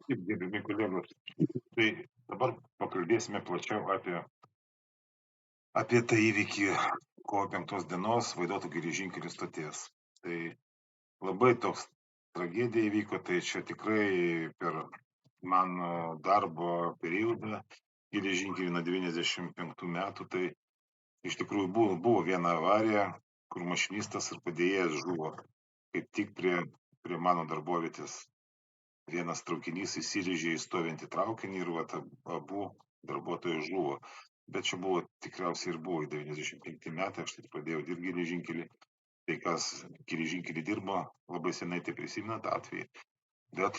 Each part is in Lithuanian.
Taip, gerbiami kolegos. Tai dabar pakalbėsime plačiau apie tą įvykį kovo 5 dienos Vaidoto geležinkelių stoties. Tai labai toks tragedija įvyko, tai čia tikrai per mano darbo periodą geležinkelį nuo 95 metų, tai iš tikrųjų buvo viena avarija, kur mašinistas ir padėjėjas žuvo kaip tik prie mano darbovietės. Vienas traukinys įsirėžė į stovintį traukinį ir vat abu darbuotojai žuvo. Bet čia buvo tikriausiai ir buvo 95 metai, aš tai pradėjau dirbti geležinkelį. Tai kas geležinkelį dirbo labai senai, tai prisimena tą atvejį. Bet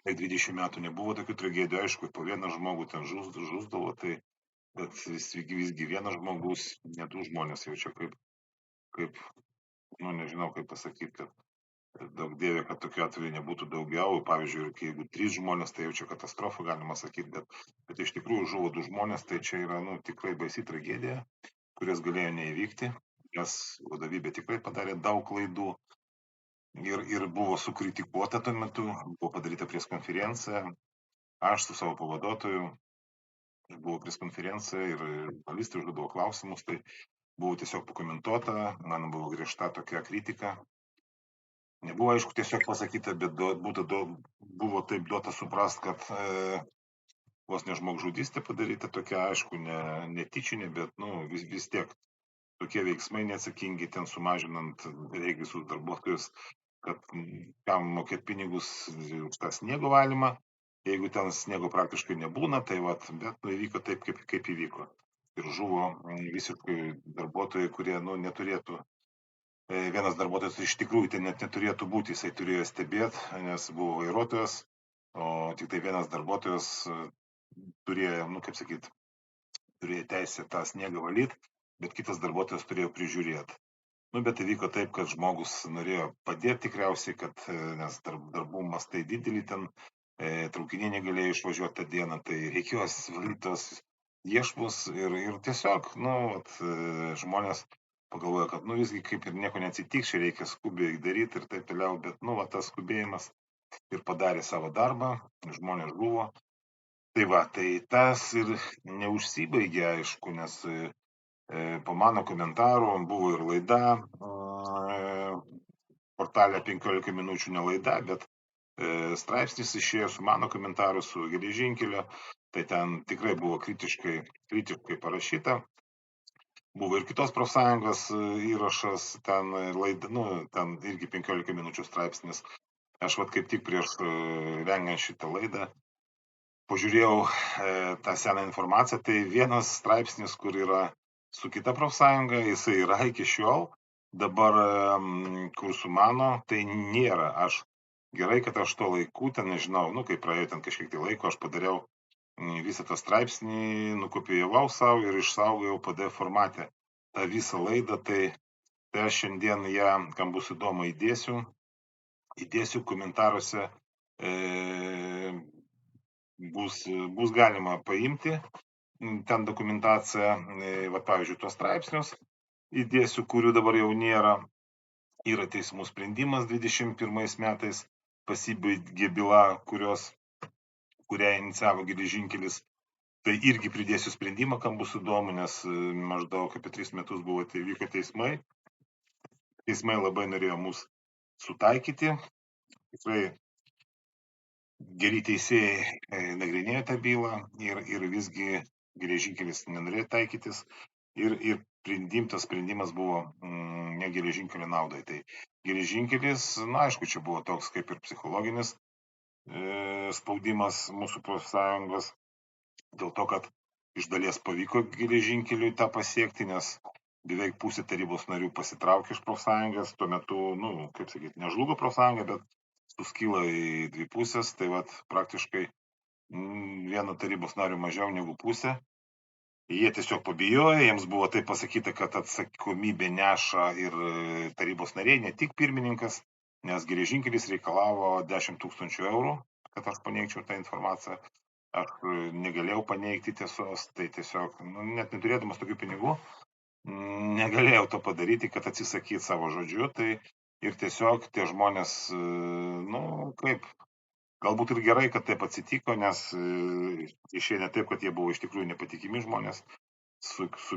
20 metų nebuvo tokių tragedijų, aišku, po vieną žmogų ten žusdavo, tai bet visgi vienas žmogus, ne du žmonės jau čia kaip, nu nežinau kaip pasakyti, kad daug dievė, kad tokiu atveju nebūtų daugiau. Pavyzdžiui, jeigu 3 žmonės, tai jau čia katastrofa, galima sakyti, bet iš tikrųjų žuvo 2 žmonės, tai čia yra tikrai baisi tragedija, kurios galėjo neįvykti, nes vadovybė tikrai padarė daug klaidų ir buvo sukritikuota tuo metu, buvo padaryta preskonferencija, aš su savo pavaduotoju buvo preskonferencija ir žurnalistai užduodavo klausimus, tai buvo tiesiog pakomentuota, man buvo griežta tokia kritika. Nebuvo aišku tiesiog pasakyta, bet buvo taip duota suprast, kad vos ne žmogžudystė padaryta tokia, aišku, netyčinė, bet vis tiek tokie veiksmai neatsakingi, ten sumažinant beveik visus darbuotojus, kad kam mokėti pinigus už tą sniego valymą, jeigu ten sniego praktiškai nebūna, tai vat, bet įvyko taip, kaip įvyko. Ir žuvo visiškai darbuotojai, kurie neturėtų. Vienas darbuotojas iš tikrųjų tai net neturėtų būti, jisai turėjo stebėti, nes buvo vairuotojas, o tik tai vienas darbuotojas turėjo, turėjo teisę tą sniegą valyti, bet kitas darbuotojas turėjo prižiūrėti. Bet įvyko taip, kad žmogus norėjo padėti tikriausiai, kad nes darbų mastai didelį ten, traukiniai negalėjo išvažiuoti tą dieną, tai reikėjo valyti tos iešmus ir tiesiog, žmonės pagalvojo, kad visgi kaip ir nieko neatsitiks, čia reikia skubiai daryti ir taip toliau, bet tas skubėjimas ir padarė savo darbą, žmonės žuvo. Tai va, tai tas ir neužsibaigė, aišku, nes po mano komentarų buvo ir laida, portalė 15 minučių ne laida, bet straipsnis išėjo su mano komentaru, su geležinkelio, tai ten tikrai buvo kritiškai parašyta. Buvo ir kitos profsąjungos įrašas, ten laida, ten irgi 15 minučių straipsnis. Aš kaip tik prieš rengiant šitą laidą pažiūrėjau tą seną informaciją, tai vienas straipsnis, kur yra su kita profsąjunga, jisai yra iki šiol, dabar kur su mano, tai nėra. Aš gerai, kad aš to laiku, ten nežinau, kai praėjo ten kažkiek tai laiko, aš padariau visą tą straipsnį, nukopijavau savo ir išsaugojau PDF formate tą visą laidą, tai aš šiandien ją, kam bus įdomu, įdėsiu komentaruose, bus galima paimti ten dokumentaciją, pavyzdžiui, tuos straipsnius įdėsiu, kurių dabar jau nėra. Yra teismų sprendimas 21 metais pasibaigė byla, kurią inicijavo geležinkelis. Tai irgi pridėsiu sprendimą, kam bus įdomu, nes maždaug apie 3 metus buvo, tai vyko teismai. Teismai labai norėjo mus sutaikyti. Tikrai geri teisėjai nagrinėjo tą bylą ir visgi geležinkelis nenorėjo taikytis. Ir priimtas sprendimas buvo ne geležinkelio naudai. Tai geležinkelis, aišku, čia buvo toks kaip ir psichologinis spaudimas mūsų profsąjungos, dėl to, kad iš dalies pavyko geležinkeliui tą pasiekti, nes beveik pusė tarybos narių pasitraukė iš profsąjungos, tuo metu, nežlugo profsąjunga, bet suskilo į dvi pusės, tai praktiškai vieno tarybos narių mažiau negu pusė. Jie tiesiog pabijojo, jiems buvo taip pasakyta, kad atsakomybė neša ir tarybos nariai, ne tik pirmininkas, nes geležinkelis reikalavo 10 000 eurų, kad aš paneigčiau tą informaciją. Aš negalėjau paneigti tiesos, tai tiesiog, net neturėdamas tokių pinigų, negalėjau to padaryti, kad atsisakyti savo žodžiu, tai ir tiesiog tie žmonės, Galbūt ir gerai, kad taip atsitiko, nes išėjo taip, kad jie buvo iš tikrųjų nepatikimi žmonės,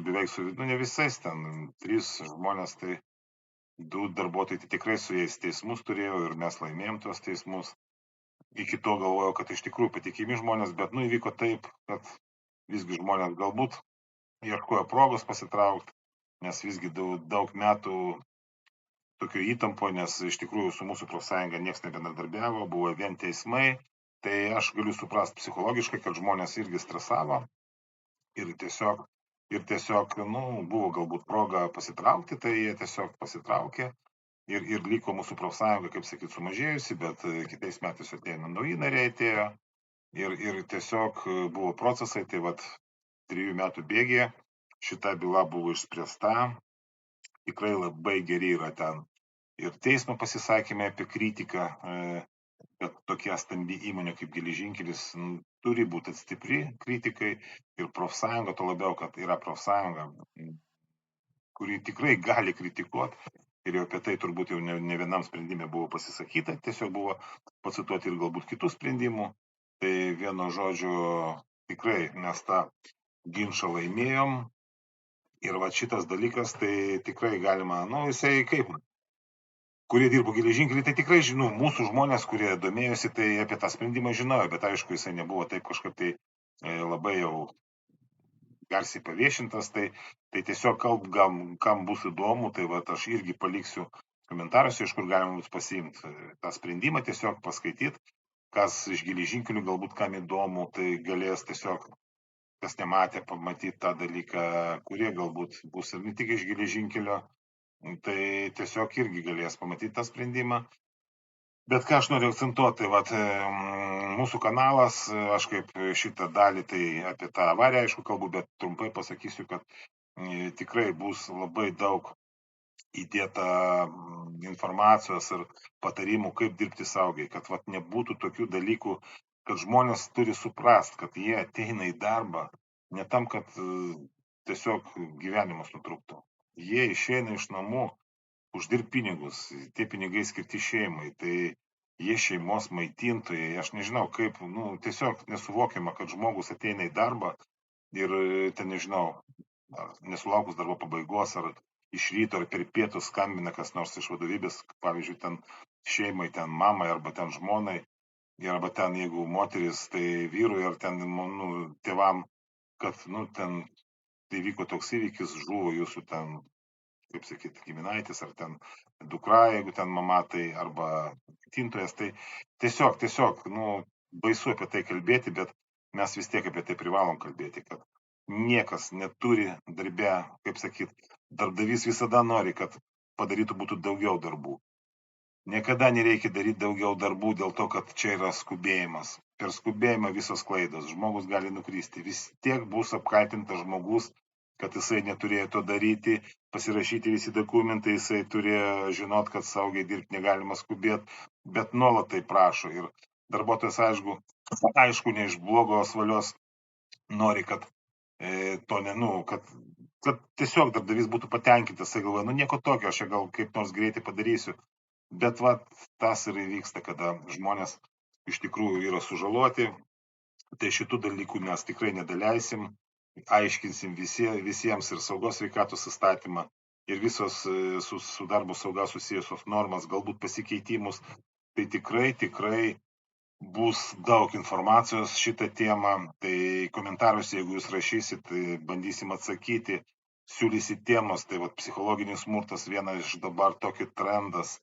beveik nu ne visais, ten 3 žmonės, tai 2 darbuotojai, tai tikrai su jais teismus turėjau ir mes laimėjom tuos teismus. Iki to galvojau, kad iš tikrųjų patikimi žmonės, bet įvyko taip, kad visgi žmonės galbūt ieškojo progos pasitraukti, nes visgi daug metų tokio įtampo, nes iš tikrųjų su mūsų profsąjunga nieks nebendradarbiavo, buvo vien teismai, tai aš galiu suprast psichologiškai, kad žmonės irgi stresavo ir tiesiog, buvo galbūt proga pasitraukti, tai jie tiesiog pasitraukė ir liko mūsų profsąjunga, kaip sakyt, sumažėjusi, bet kitais metais ateina nauji nariai atėjo ir tiesiog buvo procesai, tai vat 3 metų bėgyje šita byla buvo išspręsta, tikrai labai geri yra ten ir teismo pasisakymai apie kritiką, kad tokia stambi įmonė kaip Geležinkelis turi būti stipri kritikai ir profsąjunga, to labiau, kad yra profsąjunga, kuri tikrai gali kritikuoti ir jau apie tai turbūt jau ne vienam sprendime buvo pasisakyta, tiesiog buvo pacituoti ir galbūt kitų sprendimų. Tai vieno žodžio tikrai mes tą ginčą laimėjom ir va šitas dalykas, tai tikrai galima, jisai kaip, kurie dirbo Geležinkelį, tai tikrai žinau, mūsų žmonės, kurie domėjosi, tai apie tą sprendimą žinojo, bet aišku, jisai nebuvo taip kažkaip tai labai jau garsiai paviešintas, tai tiesiog kam bus įdomu, tai vat aš irgi paliksiu komentaruose, iš kur galima bus pasiimti tą sprendimą, tiesiog paskaityti, kas iš Geležinkelių galbūt kam įdomu, tai galės tiesiog, kas nematė, pamatyti tą dalyką, kurie galbūt bus ir ne tik iš Geležinkelio, tai tiesiog irgi galės pamatyti tą sprendimą. Bet ką aš noriu akcentuoti, tai vat mūsų kanalas, aš kaip šitą dalį, tai apie tą avariją aišku kalbu, bet trumpai pasakysiu, kad tikrai bus labai daug įdėta informacijos ir patarimų, kaip dirbti saugiai, kad vat nebūtų tokių dalykų, kad žmonės turi suprast, kad jie ateina į darbą ne tam, kad tiesiog gyvenimas nutrūktų. Jie išeina iš namų uždirbt pinigus, tie pinigai skirti šeimai, tai jie šeimos maitintojai, aš nežinau kaip, tiesiog nesuvokiama, kad žmogus ateina į darbą ir ten nežinau, nesulaukus darbo pabaigos ar iš ryto ar per pietus skambina kas nors iš vadovybės, pavyzdžiui, ten šeimai, ten mamai arba ten žmonai, arba ten jeigu moteris, tai vyrui ar ten tėvam, kad ten tai vyko toks įvykis, žuvo jūsų ten, kaip sakyt, giminaitis, ar ten dukra, jeigu ten mama, tai arba tintojas, tai tiesiog, baisu apie tai kalbėti, bet mes vis tiek apie tai privalom kalbėti, kad niekas neturi darbe, kaip sakyt, darbdavys visada nori, kad padarytų būtų daugiau darbų. Niekada nereikia daryti daugiau darbų dėl to, kad čia yra skubėjimas. Per skubėjimą visos klaidos, žmogus gali nukristi, vis tiek bus apkaltintas žmogus, kad jisai neturėjo to daryti, pasirašyti visi dokumentai, jisai turėjo žinot, kad saugiai dirbti negalima skubėti, bet nuolat tai prašo ir darbuotojas aišku, ne iš blogos valios nori, kad to kad tiesiog darbdavys būtų patenkintas, tai galvoja, nieko tokio, aš čia gal kaip nors greitai padarysiu, bet tas ir įvyksta, kada žmonės iš tikrųjų yra sužaloti, tai šitų dalykų mes tikrai nedaleisim, aiškinsim visiems ir saugos sveikatos įstatymą ir visos su darbo sauga susijusios normas, galbūt pasikeitimus, tai tikrai bus daug informacijos šitą temą, tai komentaruose, jeigu jūs rašysit, tai bandysim atsakyti, siūlysit temos, tai psichologinis smurtas vienas iš dabar tokį trendas,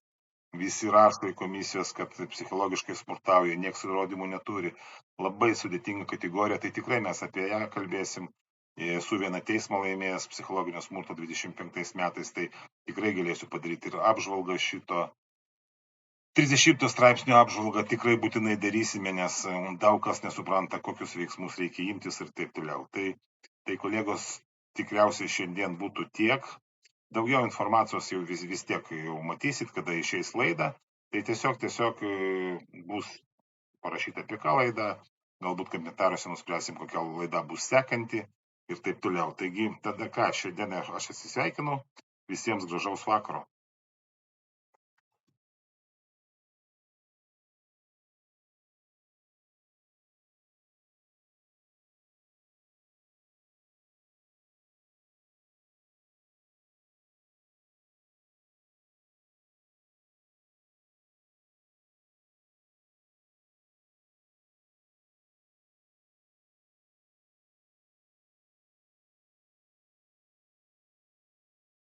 visi rašo į komisijos, kad psichologiškai smurtauja, nieks įrodymų neturi, labai sudėtinga kategorija, tai tikrai mes apie ją kalbėsim, esu vieną teismą laimėjęs psichologinio smurto 25 metais, tai tikrai galėsiu padaryti ir apžvalgą šito 30 straipsnio apžvalgą tikrai būtinai darysime, nes daug kas nesupranta, kokius veiksmus reikia imtis ir taip toliau. Tai kolegos, tikriausiai šiandien būtų tiek. Daugiau informacijos jau vis tiek jau matysit, kada išeis laida, tai tiesiog bus parašyta apie ką laida, galbūt komentaruose nuspręsim, kokia laida bus sekanti ir taip toliau. Taigi, tada ką, šiandien aš atsisveikinu, visiems gražaus vakaro.